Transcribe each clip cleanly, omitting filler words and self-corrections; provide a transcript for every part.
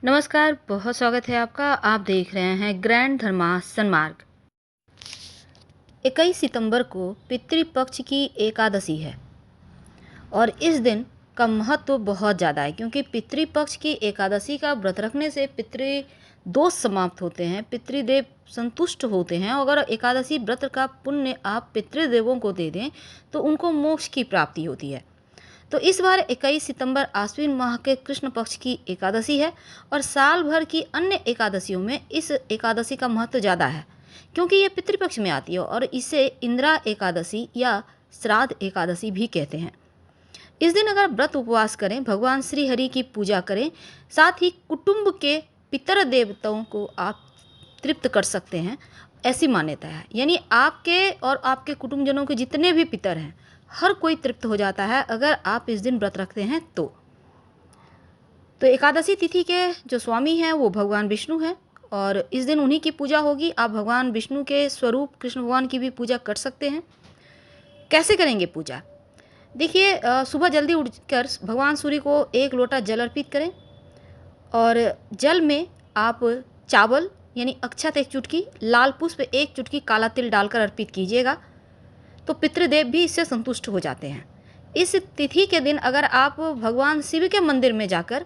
नमस्कार, बहुत स्वागत है आपका। आप देख रहे हैं ग्रैंड धर्मा सन्मार्ग। 21 सितंबर को पितृपक्ष की एकादशी है और इस दिन का महत्व बहुत ज़्यादा है, क्योंकि पितृपक्ष की एकादशी का व्रत रखने से पितृ दोष समाप्त होते हैं, पितृदेव संतुष्ट होते हैं। और अगर एकादशी व्रत का पुण्य आप पितृदेवों को दे दें तो उनको मोक्ष की प्राप्ति होती है। तो इस बार 21 सितंबर आश्विन माह के कृष्ण पक्ष की एकादशी है और साल भर की अन्य एकादशियों में इस एकादशी का महत्व ज़्यादा है, क्योंकि ये पितृपक्ष में आती है और इसे इंदिरा एकादशी या श्राद्ध एकादशी भी कहते हैं। इस दिन अगर व्रत उपवास करें, भगवान श्री हरि की पूजा करें, साथ ही कुटुंब के पितर देवताओं को आप तृप्त कर सकते हैं, ऐसी मान्यता है। यानी आपके और आपके कुटुंबजनों के जितने भी पितर हैं, हर कोई तृप्त हो जाता है अगर आप इस दिन व्रत रखते हैं तो एकादशी तिथि के जो स्वामी हैं वो भगवान विष्णु हैं और इस दिन उन्हीं की पूजा होगी। आप भगवान विष्णु के स्वरूप कृष्ण भगवान की भी पूजा कर सकते हैं। कैसे करेंगे पूजा? देखिए, सुबह जल्दी उठकर भगवान सूर्य को एक लोटा जल अर्पित करें और जल में आप चावल यानी अक्षत एक चुटकी, लाल पुष्प एक चुटकी, काला तिल डालकर अर्पित कीजिएगा, तो पितृदेव भी इससे संतुष्ट हो जाते हैं। इस तिथि के दिन अगर आप भगवान शिव के मंदिर में जाकर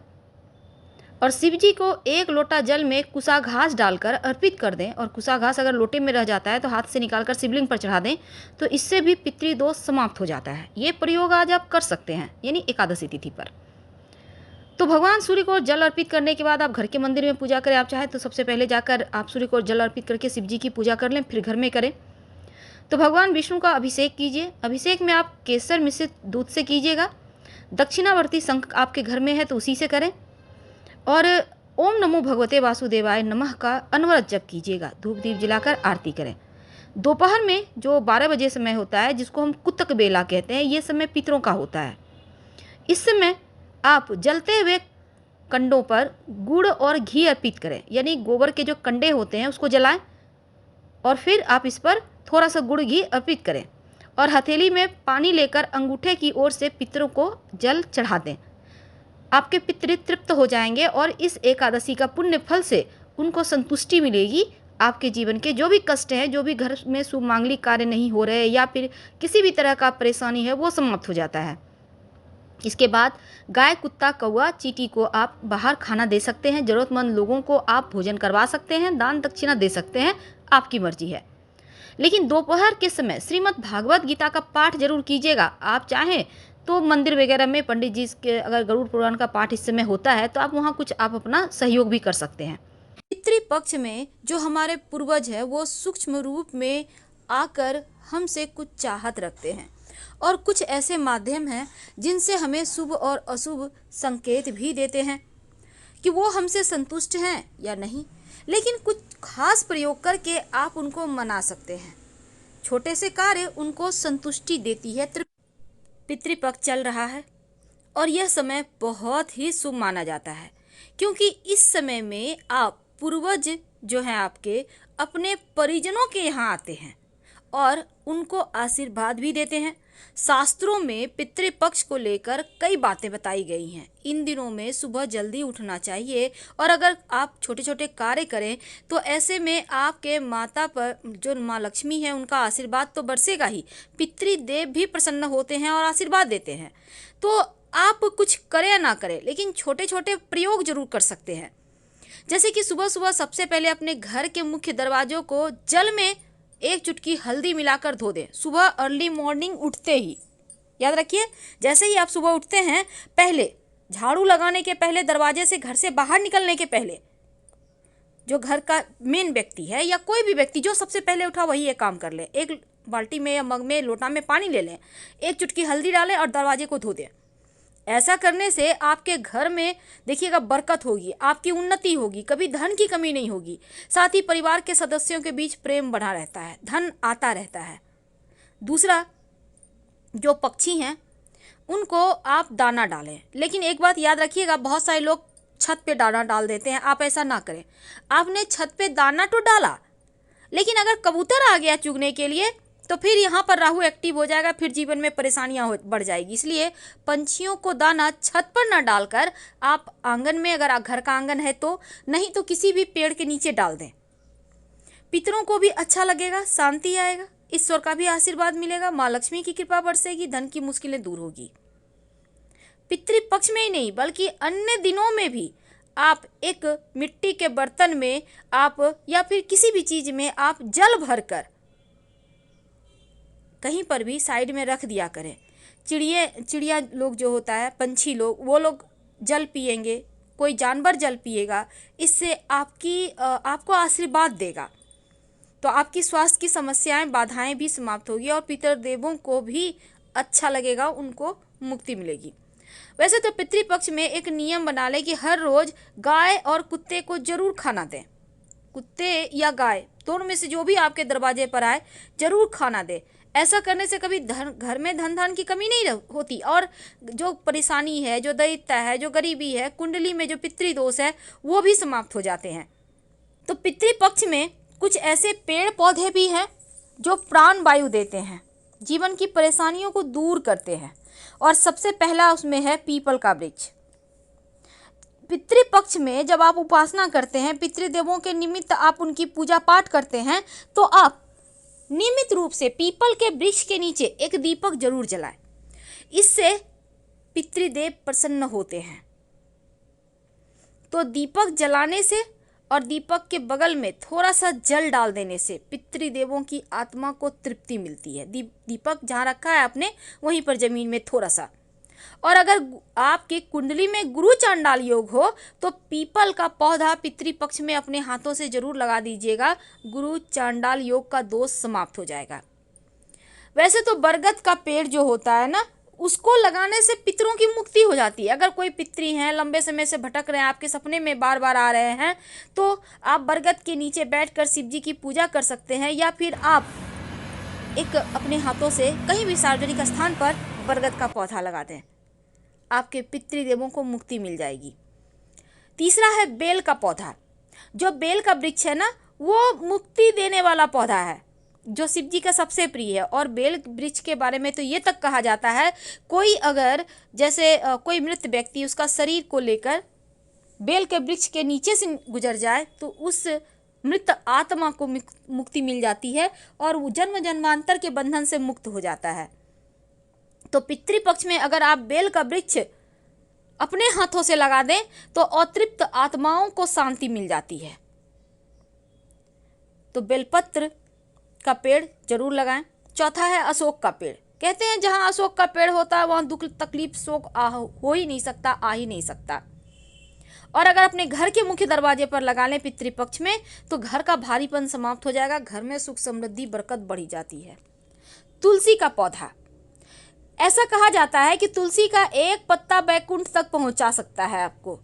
और शिव जी को एक लोटा जल में कुसा घास डालकर अर्पित कर दें और कुसा घास अगर लोटे में रह जाता है तो हाथ से निकालकर शिवलिंग पर चढ़ा दें, तो इससे भी पितृदोष समाप्त हो जाता है। ये प्रयोग आज आप कर सकते हैं, यानी एकादशी तिथि पर। तो भगवान सूर्य को जल अर्पित करने के बाद आप घर के मंदिर में पूजा करें। आप चाहें तो सबसे पहले जाकर आप सूर्य को जल अर्पित करके शिव जी की पूजा कर लें, फिर घर में करें। तो भगवान विष्णु का अभिषेक कीजिए। अभिषेक में आप केसर मिश्रित दूध से कीजिएगा। दक्षिणावर्ती शंख आपके घर में है तो उसी से करें और ओम नमो भगवते वासुदेवाय नमः का अनवरत जप कीजिएगा। धूप दीप जलाकर आरती करें। दोपहर में जो 12 बजे समय होता है, जिसको हम कुतक बेला कहते हैं, ये समय पितरों का होता है। इस समय आप जलते हुए कंडों पर गुड़ और घी अर्पित करें, यानी गोबर के जो कंडे होते हैं उसको जलाएं और फिर आप इस पर थोड़ा सा गुड़ घी अर्पित करें और हथेली में पानी लेकर अंगूठे की ओर से पितरों को जल चढ़ा दें। आपके पितृ तृप्त हो जाएंगे और इस एकादशी का पुण्य फल से उनको संतुष्टि मिलेगी। आपके जीवन के जो भी कष्ट हैं, जो भी घर में शुभ मांगलिक कार्य नहीं हो रहे या फिर किसी भी तरह का परेशानी है, वो समाप्त हो जाता है। इसके बाद गाय, कुत्ता, कौवा, चींटी को आप बाहर खाना दे सकते हैं। ज़रूरतमंद लोगों को आप भोजन करवा सकते हैं, दान दक्षिणा दे सकते हैं, आपकी मर्जी है। लेकिन दोपहर के समय श्रीमद् भागवत गीता का पाठ जरूर कीजिएगा। आप चाहें तो मंदिर वगैरह में पंडित जी के अगर गरुड़ पुराण का पाठ इस समय होता है तो आप वहाँ कुछ आप अपना सहयोग भी कर सकते हैं। पितृपक्ष में जो हमारे पूर्वज है वो सूक्ष्म रूप में आकर हमसे कुछ चाहत रखते हैं और कुछ ऐसे माध्यम हैं जिनसे हमें शुभ और अशुभ संकेत भी देते हैं कि वो हमसे संतुष्ट हैं या नहीं। लेकिन कुछ खास प्रयोग करके आप उनको मना सकते हैं। छोटे से कार्य उनको संतुष्टि देती है। पितृपक्ष चल रहा है और यह समय बहुत ही शुभ माना जाता है, क्योंकि इस समय में आप पूर्वज जो हैं आपके अपने परिजनों के यहाँ आते हैं और उनको आशीर्वाद भी देते हैं। शास्त्रों में पितृपक्ष को लेकर कई बातें बताई गई हैं। इन दिनों में सुबह जल्दी उठना चाहिए और अगर आप छोटे छोटे कार्य करें तो ऐसे में आपके माता पर जो माँ लक्ष्मी है उनका आशीर्वाद तो बरसेगा ही, पितृदेव भी प्रसन्न होते हैं और आशीर्वाद देते हैं। तो आप कुछ करें या ना करें, लेकिन छोटे छोटे प्रयोग जरूर कर सकते हैं। जैसे कि सुबह सुबह सबसे पहले अपने घर के मुख्य दरवाजों को जल में एक चुटकी हल्दी मिलाकर धो दें, सुबह अर्ली मॉर्निंग उठते ही। याद रखिए, जैसे ही आप सुबह उठते हैं, पहले झाड़ू लगाने के पहले, दरवाजे से घर से बाहर निकलने के पहले, जो घर का मेन व्यक्ति है या कोई भी व्यक्ति जो सबसे पहले उठा वही ये काम कर ले। एक बाल्टी में या मग में, लोटा में पानी ले लें, एक चुटकी हल्दी डालें और दरवाजे को धो दें। ऐसा करने से आपके घर में देखिएगा बरकत होगी, आपकी उन्नति होगी, कभी धन की कमी नहीं होगी। साथ ही परिवार के सदस्यों के बीच प्रेम बढ़ा रहता है, धन आता रहता है। दूसरा, जो पक्षी हैं उनको आप दाना डालें, लेकिन एक बात याद रखिएगा, बहुत सारे लोग छत पे दाना डाल देते हैं। आप ऐसा ना करें। आपने छत पे दाना तो डाला, लेकिन अगर कबूतर आ गया चुगने के लिए तो फिर यहाँ पर राहु एक्टिव हो जाएगा, फिर जीवन में परेशानियां बढ़ जाएगी। इसलिए पंछियों को दाना छत पर ना डालकर आप आंगन में, अगर घर का आंगन है तो, नहीं तो किसी भी पेड़ के नीचे डाल दें। पितरों को भी अच्छा लगेगा, शांति आएगा, ईश्वर का भी आशीर्वाद मिलेगा, माँ लक्ष्मी की कृपा बरसेगी, धन की मुश्किलें दूर होगी। पितृपक्ष में ही नहीं बल्कि अन्य दिनों में भी आप एक मिट्टी के बर्तन में आप या फिर किसी भी चीज में आप जल भरकर कहीं पर भी साइड में रख दिया करें। चिड़िया लोग जो होता है, पंछी लोग, वो लोग जल पिएंगे, कोई जानवर जल पिएगा, इससे आपको आशीर्वाद देगा, तो आपकी स्वास्थ्य की समस्याएं, बाधाएं भी समाप्त होगी और पितृदेवों को भी अच्छा लगेगा, उनको मुक्ति मिलेगी। वैसे तो पितृपक्ष में एक नियम बना लें कि हर रोज गाय और कुत्ते को जरूर खाना दें। कुत्ते या गाय दोनों में से जो भी आपके दरवाजे पर आए जरूर खाना दें। ऐसा करने से कभी घर में धन धान की कमी नहीं होती, और जो परेशानी है, जो दैत्य है, जो गरीबी है, कुंडली में जो पितृदोष है, वो भी समाप्त हो जाते हैं। तो पितृपक्ष में कुछ ऐसे पेड़ पौधे भी हैं जो प्राण वायु देते हैं, जीवन की परेशानियों को दूर करते हैं, और सबसे पहला उसमें है पीपल का वृक्ष। पितृपक्ष में जब आप उपासना करते हैं, पितृदेवों के निमित्त आप उनकी पूजा पाठ करते हैं, तो आप नियमित रूप से पीपल के वृक्ष के नीचे एक दीपक जरूर जलाएं। इससे पितृदेव प्रसन्न होते हैं। तो दीपक जलाने से और दीपक के बगल में थोड़ा सा जल डाल देने से पितृदेवों की आत्मा को तृप्ति मिलती है। दीपक जहाँ रखा है आपने, वहीं पर जमीन में थोड़ा सा। और अगर आपकी कुंडली में गुरु चांडाल योग हो तो पीपल का पौधा पितृपक्ष में अपने हाथों से जरूर लगा दीजिएगा, गुरु चांडाल योग का दोष समाप्त हो जाएगा। वैसे तो बरगद का पेड़ जो होता है ना, उसको लगाने से पितरों की मुक्ति हो जाती है। अगर कोई पितरी हैं, लंबे समय से भटक रहे हैं, आपके सपने में बार बार आ रहे हैं, तो आप बरगद के नीचे बैठकर शिव जी की पूजा कर सकते हैं, या फिर आप एक अपने हाथों से कहीं भी सार्वजनिक स्थान पर बरगद का पौधा लगा दें, आपके पितृदेवों को मुक्ति मिल जाएगी। तीसरा है बेल का पौधा। जो बेल का वृक्ष है ना, वो मुक्ति देने वाला पौधा है, जो शिव जी का सबसे प्रिय है। और बेल वृक्ष के बारे में तो ये तक कहा जाता है, कोई अगर जैसे कोई मृत व्यक्ति उसका शरीर को लेकर बेल के वृक्ष के नीचे से गुजर जाए तो उस मृत आत्मा को मुक्ति मिल जाती है और वो जन्म जन्मांतर के बंधन से मुक्त हो जाता है। तो पितृपक्ष में अगर आप बेल का वृक्ष अपने हाथों से लगा दें तो अतृप्त आत्माओं को शांति मिल जाती है। तो बेलपत्र का पेड़ जरूर लगाएं। चौथा है अशोक का पेड़। कहते हैं जहां अशोक का पेड़ होता है वहां दुख तकलीफ शोक हो ही नहीं सकता, आ ही नहीं सकता। और अगर अपने घर के मुख्य दरवाजे पर लगा लें पितृपक्ष में तो घर का भारीपन समाप्त हो जाएगा, घर में सुख समृद्धि बरकत बढ़ी जाती है। तुलसी का पौधा, ऐसा कहा जाता है कि तुलसी का एक पत्ता बैकुंठ तक पहुंचा सकता है आपको।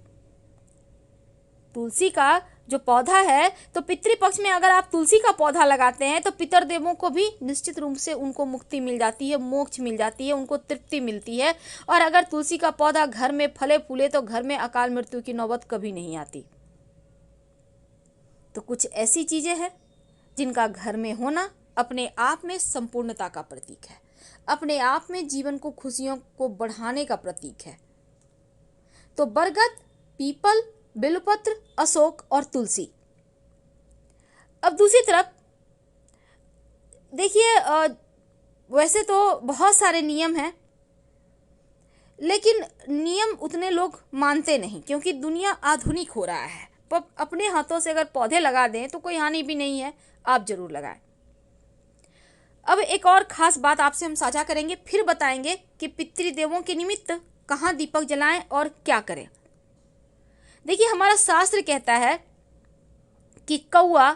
तुलसी का जो पौधा है, तो पितृपक्ष में अगर आप तुलसी का पौधा लगाते हैं तो पितृदेवों को भी निश्चित रूप से उनको मुक्ति मिल जाती है, मोक्ष मिल जाती है, उनको तृप्ति मिलती है। और अगर तुलसी का पौधा घर में फले फूले तो घर में अकाल मृत्यु की नौबत कभी नहीं आती। तो कुछ ऐसी चीजें हैं जिनका घर में होना अपने आप में संपूर्णता का प्रतीक है, अपने आप में जीवन को, खुशियों को बढ़ाने का प्रतीक है। तो बरगद, पीपल, बेलपत्र, अशोक और तुलसी। अब दूसरी तरफ देखिए, वैसे तो बहुत सारे नियम हैं, लेकिन नियम उतने लोग मानते नहीं क्योंकि दुनिया आधुनिक हो रहा है। पर अपने हाथों से अगर पौधे लगा दें तो कोई हानि भी नहीं है, आप जरूर लगाएं। अब एक और खास बात आपसे हम साझा करेंगे, फिर बताएंगे कि पितृदेवों के निमित्त कहाँ दीपक जलाएं और क्या करें। देखिए, हमारा शास्त्र कहता है कि कौआ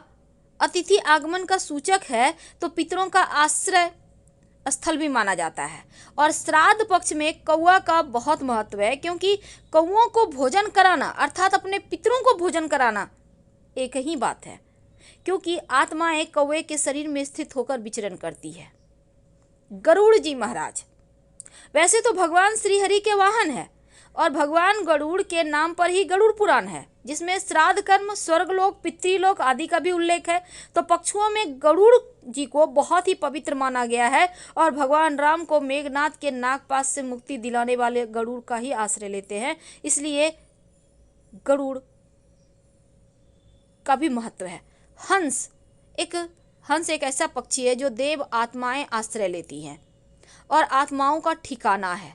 अतिथि आगमन का सूचक है, तो पितरों का आश्रय स्थल भी माना जाता है। और श्राद्ध पक्ष में कौआ का बहुत महत्व है, क्योंकि कौओं को भोजन कराना अर्थात अपने पितरों को भोजन कराना एक ही बात है, क्योंकि आत्माएं कौवे के शरीर में स्थित होकर विचरण करती है। गरुड़ जी महाराज वैसे तो भगवान श्री हरि के वाहन है और भगवान गरुड़ के नाम पर ही गरुड़ पुराण है, जिसमें श्राद्ध कर्म, स्वर्गलोक, पितृलोक आदि का भी उल्लेख है। तो पक्षुओं में गरुड़ जी को बहुत ही पवित्र माना गया है और भगवान राम को मेघनाथ के नागपाश से मुक्ति दिलाने वाले गरुड़ का ही आश्रय लेते हैं, इसलिए गरुड़ का भी महत्व है। हंस एक ऐसा पक्षी है जो देव आत्माएं आश्रय लेती हैं और आत्माओं का ठिकाना है।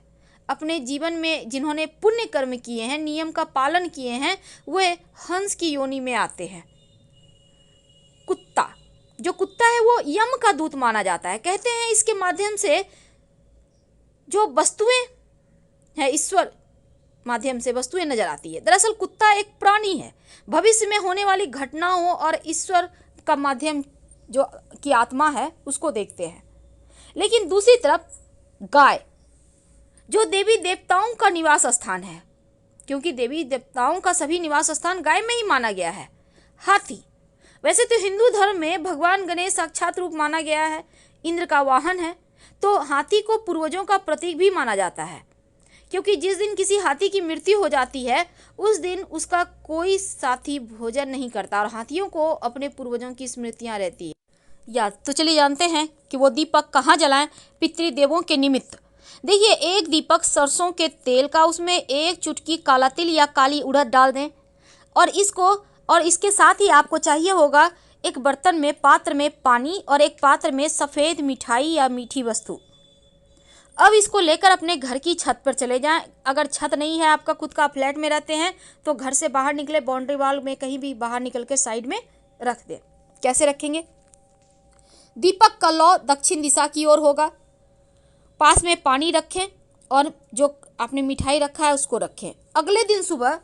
अपने जीवन में जिन्होंने पुण्य कर्म किए हैं, नियम का पालन किए हैं, वे हंस की योनि में आते हैं। कुत्ता है वो यम का दूत माना जाता है। कहते हैं इसके माध्यम से जो वस्तुएं हैं, ईश्वर माध्यम से वस्तुएं नजर आती है। दरअसल कुत्ता एक प्राणी है, भविष्य में होने वाली घटनाओं और ईश्वर का माध्यम जो की आत्मा है उसको देखते हैं। लेकिन दूसरी तरफ गाय, जो देवी देवताओं का निवास स्थान है, क्योंकि देवी देवताओं का सभी निवास स्थान गाय में ही माना गया है। हाथी, वैसे तो हिंदू धर्म में भगवान गणेश साक्षात रूप माना गया है, इंद्र का वाहन है, तो हाथी को पूर्वजों का प्रतीक भी माना जाता है, क्योंकि जिस दिन किसी हाथी की मृत्यु हो जाती है उस दिन उसका कोई साथी भोजन नहीं करता और हाथियों को अपने पूर्वजों की स्मृतियां रहती है याद। तो चलिए जानते हैं कि वो दीपक कहाँ जलाएं पितृदेवों के निमित्त। देखिए, एक दीपक सरसों के तेल का, उसमें एक चुटकी काला तिल या काली उड़द डाल दें और इसके साथ ही आपको चाहिए होगा एक बर्तन में, पात्र में पानी और एक पात्र में सफ़ेद मिठाई या मीठी वस्तु। अब इसको लेकर अपने घर की छत पर चले जाएं। अगर छत नहीं है, आपका खुद का फ्लैट में रहते हैं, तो घर से बाहर निकले बाउंड्री वॉल में कहीं भी बाहर निकल के साइड में रख दें। कैसे रखेंगे? दीपक का लौ दक्षिण दिशा की ओर होगा, पास में पानी रखें और जो आपने मिठाई रखा है उसको रखें। अगले दिन सुबह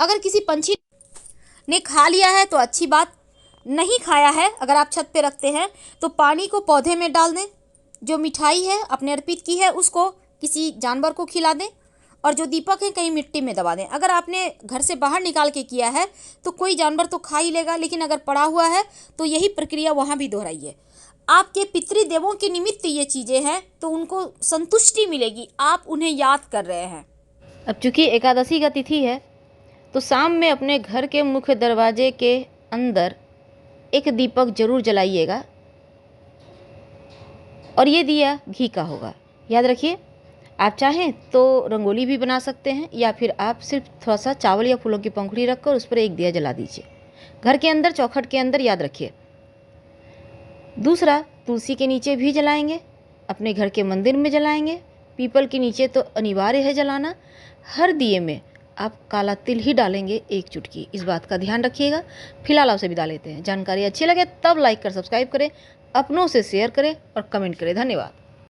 अगर किसी पंछी ने खा लिया है तो अच्छी बात, नहीं खाया है अगर आप छत पे रखते हैं तो पानी को पौधे में डाल दें, जो मिठाई है अपने अर्पित की है उसको किसी जानवर को खिला दें और जो दीपक है कहीं मिट्टी में दबा दें। अगर आपने घर से बाहर निकाल के किया है तो कोई जानवर तो खा ही लेगा, लेकिन अगर पड़ा हुआ है तो यही प्रक्रिया वहाँ भी दोहराइए। आपके पितृदेवों के निमित्त ये चीज़ें हैं तो उनको संतुष्टि मिलेगी, आप उन्हें याद कर रहे हैं। अब चूँकि एकादशी का तिथि है तो शाम में अपने घर के मुख्य दरवाजे के अंदर एक दीपक जरूर जलाइएगा और ये दिया घी का होगा। याद रखिए, आप चाहें तो रंगोली भी बना सकते हैं या फिर आप सिर्फ थोड़ा सा चावल या फूलों की पंखुड़ी रखकर उस पर एक दिया जला दीजिए घर के अंदर, चौखट के अंदर। याद रखिए, दूसरा तुलसी के नीचे भी जलाएंगे, अपने घर के मंदिर में जलाएंगे, पीपल के नीचे तो अनिवार्य है जलाना। हर दिए में आप काला तिल ही डालेंगे, एक चुटकी, इस बात का ध्यान रखिएगा। फिलहाल आपसे विदा लेते हैं। जानकारी अच्छी लगे तब लाइक कर सब्सक्राइब करें, अपनों से शेयर करें और कमेंट करें। धन्यवाद।